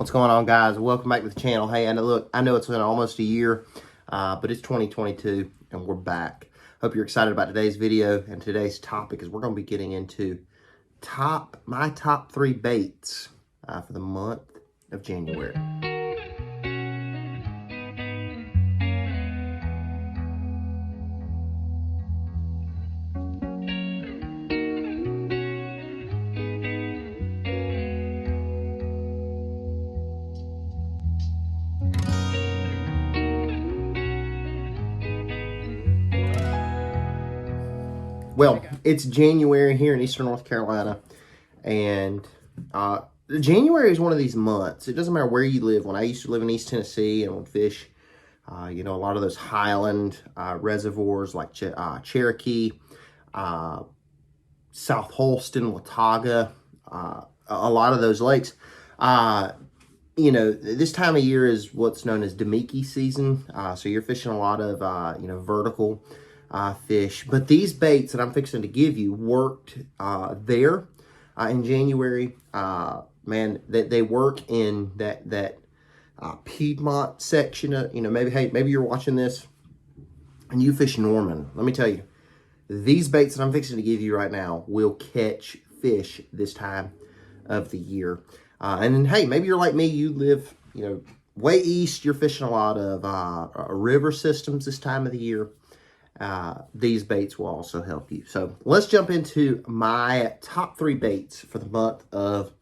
What's going on, guys? Welcome back to the channel. Hey, I know it's been almost a year, but it's 2022 and we're back. Hope you're excited about today's video, and today's topic is we're going to be getting into my top 3 baits for the month of January. Well, it's January here in Eastern North Carolina, and January is one of these months. It doesn't matter where you live. When I used to live in East Tennessee and would fish, a lot of those highland reservoirs like Cherokee, South Holston, Watauga, a lot of those lakes. This time of year is what's known as Damiki season. So you're fishing a lot of, vertical fish. But these baits that I'm fixing to give you worked there in January. Man, they work in that Piedmont section of, maybe you're watching this and you fish Norman. Let me tell you, these baits that I'm fixing to give you right now will catch fish this time of the year. And then, hey, maybe you're like me, you live, way east, you're fishing a lot of river systems this time of the year. These baits will also help you. So let's jump into my top 3 baits for the month of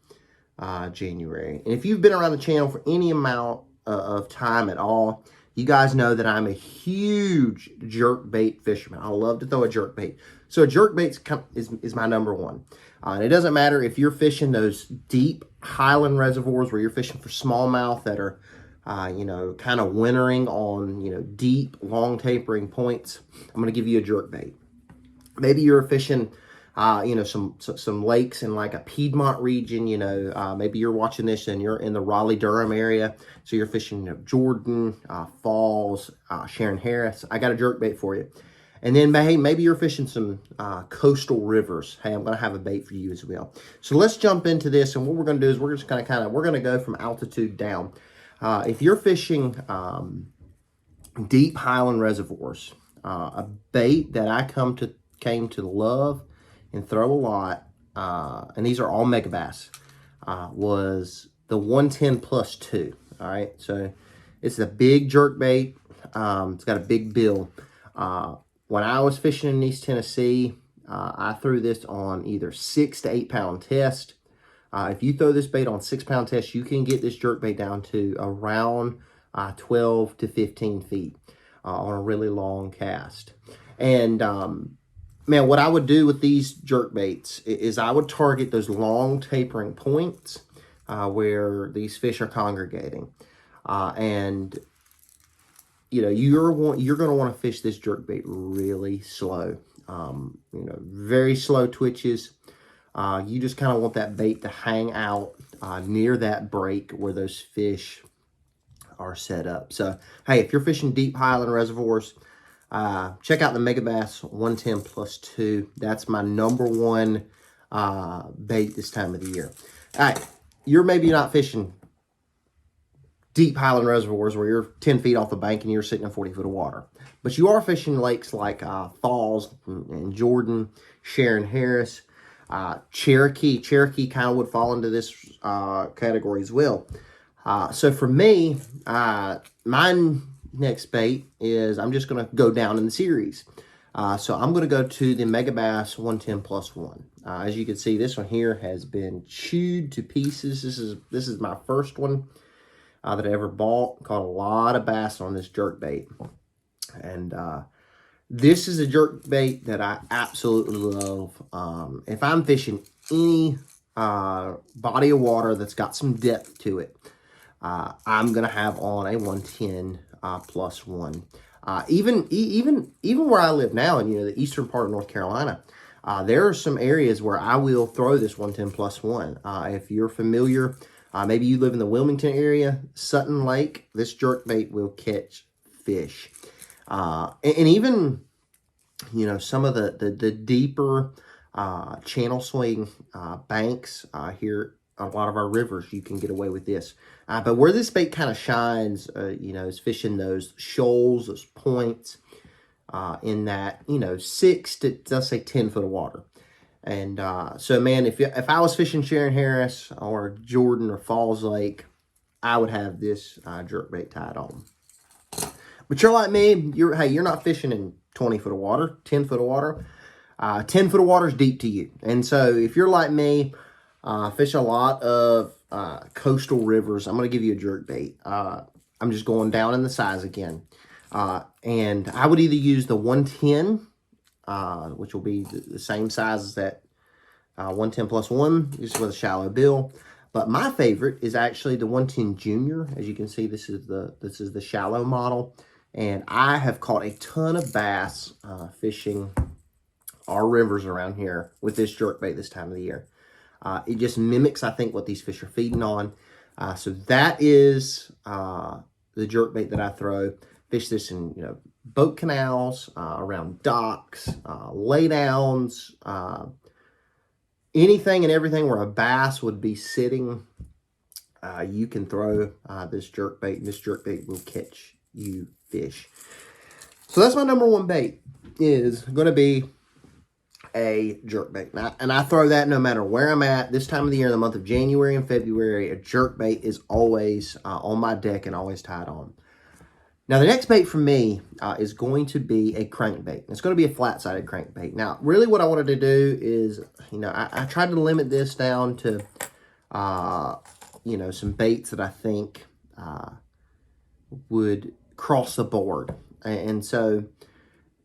January. And if you've been around the channel for any amount of time at all, you guys know that I'm a huge jerk bait fisherman. I love to throw a jerk bait. So a jerk bait is my number one. And it doesn't matter if you're fishing those deep highland reservoirs where you're fishing for smallmouth that are kind of wintering on, deep, long tapering points. I'm going to give you a jerk bait. Maybe you're fishing, some lakes in like a Piedmont region, maybe you're watching this and you're in the Raleigh-Durham area. So you're fishing, Jordan, Falls, Sharon Harris. I got a jerk bait for you. And then, hey, maybe you're fishing some coastal rivers. Hey, I'm going to have a bait for you as well. So let's jump into this. And what we're going to do is we're just going to we're going to go from altitude down. If you're fishing deep highland reservoirs, a bait that I came to love and throw a lot, and these are all Megabass, was the 110 plus 2. All right, so it's a big jerk bait. It's got a big bill. When I was fishing in East Tennessee, I threw this on either 6 to 8 pound test. If you throw this bait on 6 pound test, you can get this jerk bait down to around 12 to 15 feet on a really long cast. And man, what I would do with these jerk baits is I would target those long tapering points where these fish are congregating. And you're going to want to fish this jerk bait really slow. Very slow twitches. You just kind of want that bait to hang out near that break where those fish are set up. So, hey, if you're fishing deep highland reservoirs, check out the Megabass 110 plus 2. That's my number one bait this time of the year. All right, you're maybe not fishing deep highland reservoirs where you're 10 feet off the bank and you're sitting in 40 foot of water. But you are fishing lakes like Falls and Jordan, Sharon Harris, Cherokee. Cherokee kind of would fall into this category as well. So for me, my next bait is I'm just going to go down in the series. So I'm going to go to the Megabass 110 plus 1. As you can see, this one here has been chewed to pieces. This is my first one that I ever bought. Caught a lot of bass on this jerk bait. And this is a jerk bait that I absolutely love. If I'm fishing any body of water that's got some depth to it, I'm going to have on a 110 plus 1. Even where I live now in the eastern part of North Carolina, there are some areas where I will throw this 110 plus 1. If you're familiar, maybe you live in the Wilmington area, Sutton Lake, this jerk bait will catch fish. And even, some of the deeper channel swing banks here a lot of our rivers, you can get away with this. But where this bait kind of shines, is fishing those shoals, those points, in that, 6 to, let's say, 10 foot of water. And so, man, if I was fishing Sharon Harris or Jordan or Falls Lake, I would have this jerkbait tied on. But you're like me, you're not fishing in 20 foot of water, 10 foot of water. 10 foot of water is deep to you. And so if you're like me, fish a lot of coastal rivers, I'm going to give you a jerkbait. I'm just going down in the size again. And I would either use the 110, which will be the same size as that 110 plus 1, just with a shallow bill. But my favorite is actually the 110 Junior. As you can see, this is the shallow model. And I have caught a ton of bass fishing our rivers around here with this jerkbait this time of the year. It just mimics, I think, what these fish are feeding on. So that is the jerkbait that I throw. Fish this in, boat canals, around docks, laydowns, anything and everything where a bass would be sitting. You can throw this jerkbait, and this jerkbait will catch you fish. So that's my number one bait, is going to be a jerkbait. And I throw that no matter where I'm at. This time of the year, in the month of January and February, a jerkbait is always on my deck and always tied on. Now, the next bait for me is going to be a crankbait. It's going to be a flat-sided crankbait. Now, really what I wanted to do is, I tried to limit this down to, some baits that I think would cross the board. And so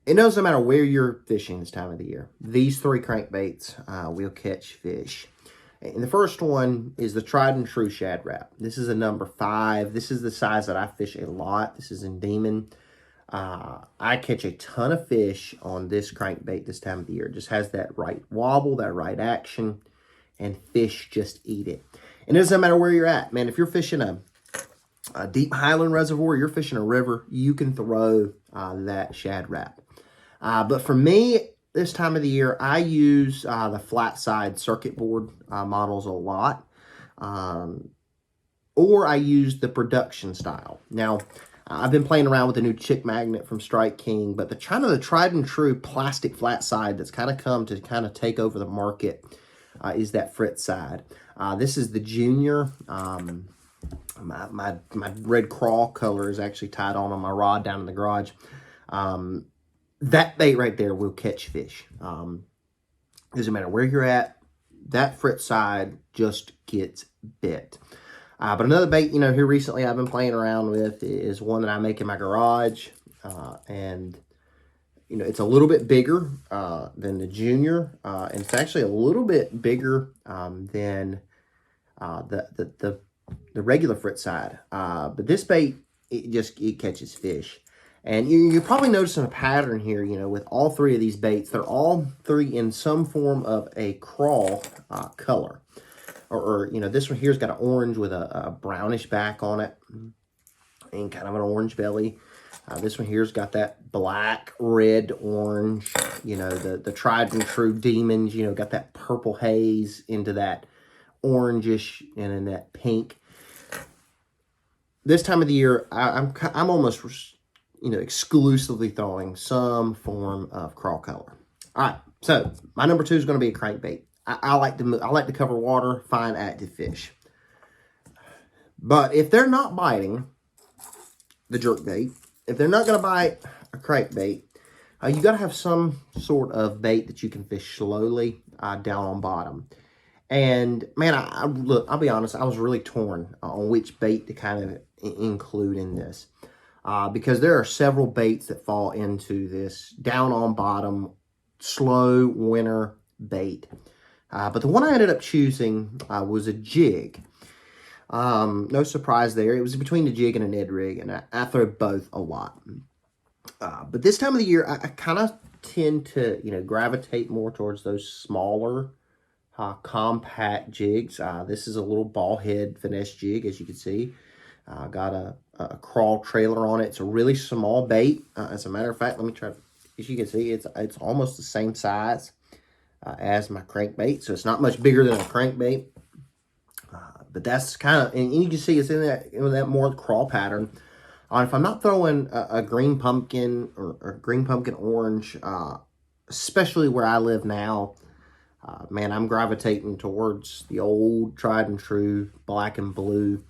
it doesn't matter where you're fishing this time of the year. These 3 crankbaits will catch fish. And the first one is the tried and true Shad Rap. This is a number 5. This is the size that I fish a lot. This is in Demon. I catch a ton of fish on this crankbait this time of the year. It just has that right wobble, that right action, and fish just eat it. And it doesn't matter where you're at, man. If you're fishing a deep highland reservoir, you're fishing a river, you can throw that Shad Rap. But for me, this time of the year, I use the flat side circuit board models a lot. Or I use the production style. Now, I've been playing around with the new Chick Magnet from Strike King, but the tried and true plastic flat side that's kind of come to kind of take over the market is that Fritz side. This is the Junior. My red crawl color is actually tied on my rod down in the garage. That bait right there will catch fish. Doesn't matter where you're at. That Fritz side just gets bit. But another bait, here recently I've been playing around with is one that I make in my garage. And, it's a little bit bigger than the Junior. And it's actually a little bit bigger than the regular Fritz side. But this bait, it catches fish. And you're probably noticing a pattern here, with all 3 of these baits. They're all 3 in some form of a crawl color. Or this one here's got an orange with a brownish back on it. And kind of an orange belly. This one here's got that black, red, orange. The tried and true Demons, got that purple haze into that orangish and in that pink. This time of the year, I'm almost, exclusively throwing some form of crawl color. All right, so my number 2 is going to be a crankbait. I like to cover water, find active fish. But if they're not biting the jerkbait, if they're not going to bite a crankbait, you got to have some sort of bait that you can fish slowly down on bottom. And man, I'll be honest, I was really torn on which bait to kind of include in this. Because there are several baits that fall into this down on bottom, slow winter bait. But the one I ended up choosing was a jig. No surprise there. It was between the jig and a Ned rig, and I throw both a lot. But this time of the year, I kind of tend to, gravitate more towards those smaller, compact jigs. This is a little ball head finesse jig, as you can see. Got a crawl trailer on it. It's a really small bait. As a matter of fact, let me try. As you can see, it's almost the same size as my crankbait, so it's not much bigger than a crankbait. But that's kind of, and you can see it's in that more crawl pattern. If I'm not throwing a green pumpkin or green pumpkin orange, especially where I live now, man, I'm gravitating towards the old tried and true black and blue.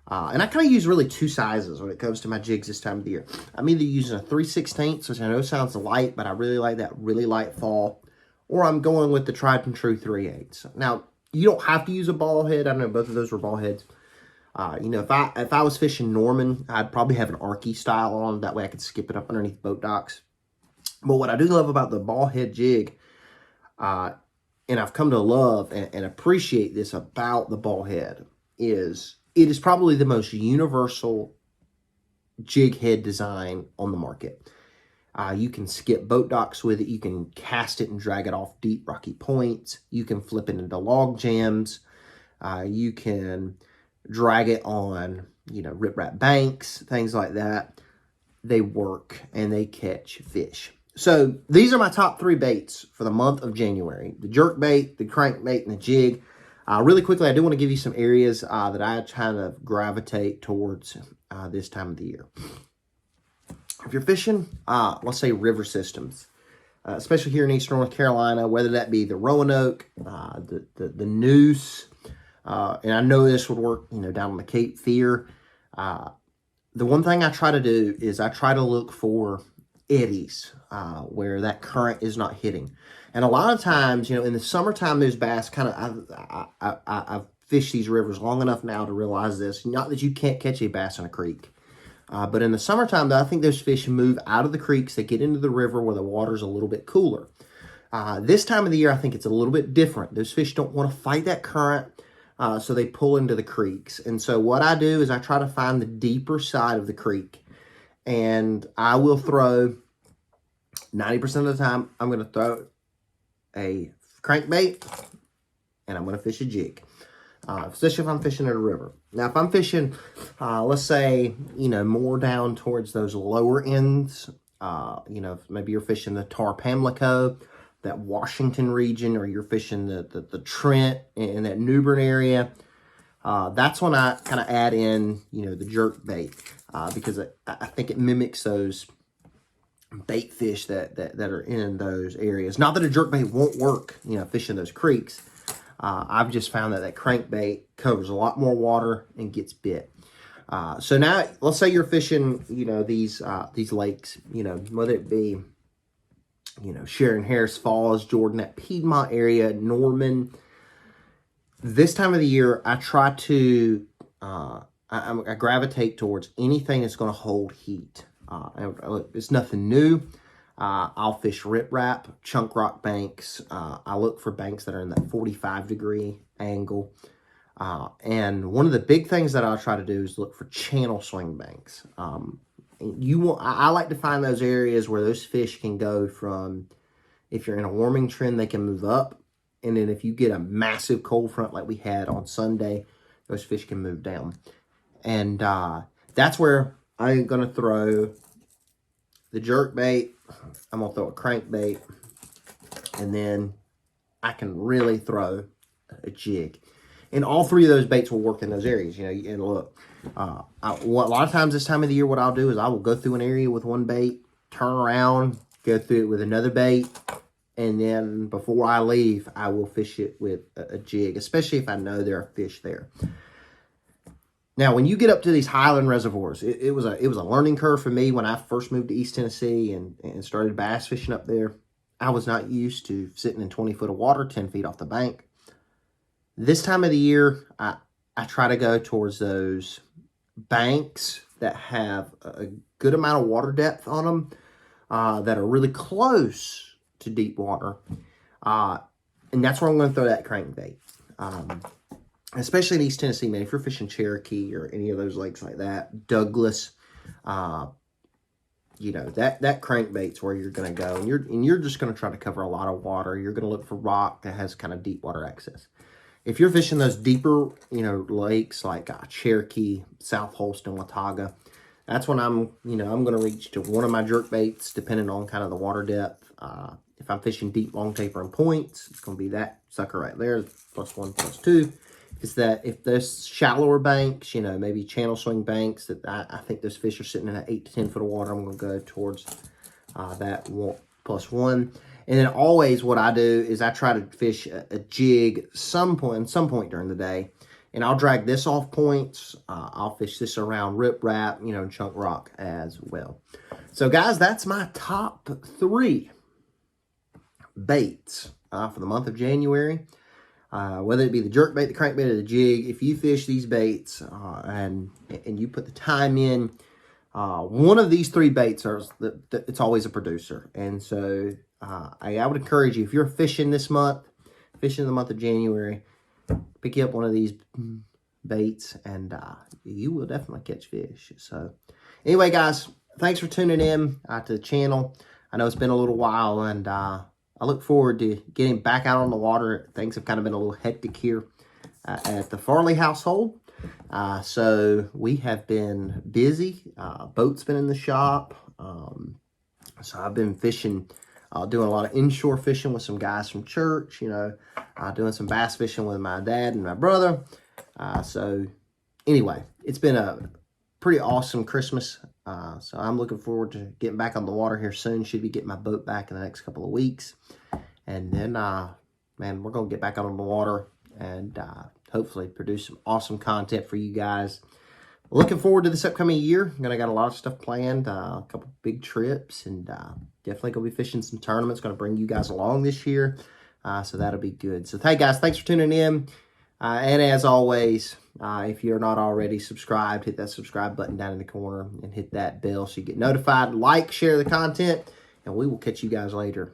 And I kind of use really two sizes when it comes to my jigs this time of the year. I'm either using a 3/16, which I know sounds light, but I really like that really light fall, or I'm going with the tried and true 3/8. Now, you don't have to use a ball head. I know both of those were ball heads. If I was fishing Norman, I'd probably have an Arky style on. That way I could skip it up underneath boat docks. But what I do love about the ball head jig, and I've come to love and appreciate this about the ball head, is it is probably the most universal jig head design on the market. You can skip boat docks with it. You can cast it and drag it off deep rocky points. You can flip it into log jams. You can drag it on, riprap banks, things like that. They work and they catch fish. So these are my top 3 baits for the month of January: the jerk bait, the crank bait, and the jig. Really quickly, I do want to give you some areas that I kind of gravitate towards this time of the year. If you're fishing, let's say river systems, especially here in Eastern North Carolina, whether that be the Roanoke, the Neuse, and I know this would work, down on the Cape Fear. The one thing I try to do is I try to look for eddies where that current is not hitting. And a lot of times, in the summertime, those bass kind of, I've fished these rivers long enough now to realize this. Not that you can't catch a bass in a creek. But in the summertime, though, I think those fish move out of the creeks. They get into the river where the water's a little bit cooler. This time of the year, I think it's a little bit different. Those fish don't want to fight that current, so they pull into the creeks. And so what I do is I try to find the deeper side of the creek. And I will throw, 90% of the time, I'm going to throw a crankbait, and I'm going to fish a jig. Especially if I'm fishing at a river. Now, if I'm fishing, let's say, more down towards those lower ends, maybe you're fishing the Tar Pamlico, that Washington region, or you're fishing the Trent in that New Bern area, that's when I kind of add in, the jerk bait, because I think it mimics those bait fish that are in those areas. Not that a jerk bait won't work, fishing those creeks. I've just found that crankbait covers a lot more water and gets bit. So now, let's say you're fishing, these lakes, whether it be, Sharon Harris Falls, Jordan, that Piedmont area, Norman. This time of the year, I try to, I gravitate towards anything that's going to hold heat. It's nothing new. I'll fish riprap, chunk rock banks. I look for banks that are in that 45-degree angle. And one of the big things that I'll try to do is look for channel swing banks. I like to find those areas where those fish can go from, if you're in a warming trend, they can move up. And then if you get a massive cold front like we had on Sunday, those fish can move down. And that's where I'm going to throw the jerk bait. I'm going to throw a crankbait, and then I can really throw a jig. And all 3 of those baits will work in those areas, and look, a lot of times this time of the year, what I'll do is I will go through an area with one bait, turn around, go through it with another bait, and then before I leave, I will fish it with a jig, especially if I know there are fish there. Now, when you get up to these highland reservoirs, it was a learning curve for me when I first moved to East Tennessee and started bass fishing up there. I was not used to sitting in 20 foot of water, 10 feet off the bank. This time of the year, I try to go towards those banks that have a good amount of water depth on them, that are really close to deep water. And that's where I'm going to throw that crankbait. Especially in East Tennessee, man, if you're fishing Cherokee or any of those lakes like that, Douglas, that crankbait's where you're going to go. And you're just going to try to cover a lot of water. You're going to look for rock that has kind of deep water access. If you're fishing those deeper, lakes like Cherokee, South Holston, Watauga, that's when I'm going to reach to one of my jerk baits, depending on kind of the water depth. If I'm fishing deep, long taper and points, it's going to be that sucker right there, +1, +2. If is that if there's shallower banks, maybe channel swing banks, that I think those fish are sitting in an 8 to 10 foot of water, I'm going to go towards that 1+1. And then always what I do is I try to fish a jig some point during the day. And I'll drag this off points. I'll fish this around riprap, and chunk rock as well. So guys, that's my top 3 baits for the month of January. Whether it be the jerkbait, the crankbait, or the jig, if you fish these baits and you put the time in, one of these 3 baits it's always a producer. And so I would encourage you, if you're fishing this month, fishing the month of January, pick you up one of these baits and you will definitely catch fish. So anyway, guys, thanks for tuning in to the channel. I know it's been a little while, and I look forward to getting back out on the water. Things have kind of been a little hectic here at the Farley household. So we have been busy. Boat's been in the shop. So I've been fishing, doing a lot of inshore fishing with some guys from church, doing some bass fishing with my dad and my brother. So anyway, it's been a pretty awesome Christmas. So I'm looking forward to getting back on the water here soon. Should be getting my boat back in the next couple of weeks. And then, man, we're going to get back out on the water and hopefully produce some awesome content for you guys. Looking forward to this upcoming year. I got a lot of stuff planned, a couple big trips, and definitely going to be fishing some tournaments. Going to bring you guys along this year. So that'll be good. So, hey, guys, thanks for tuning in. And as always, if you're not already subscribed, hit that subscribe button down in the corner and hit that bell so you get notified. Like, share the content, and we will catch you guys later.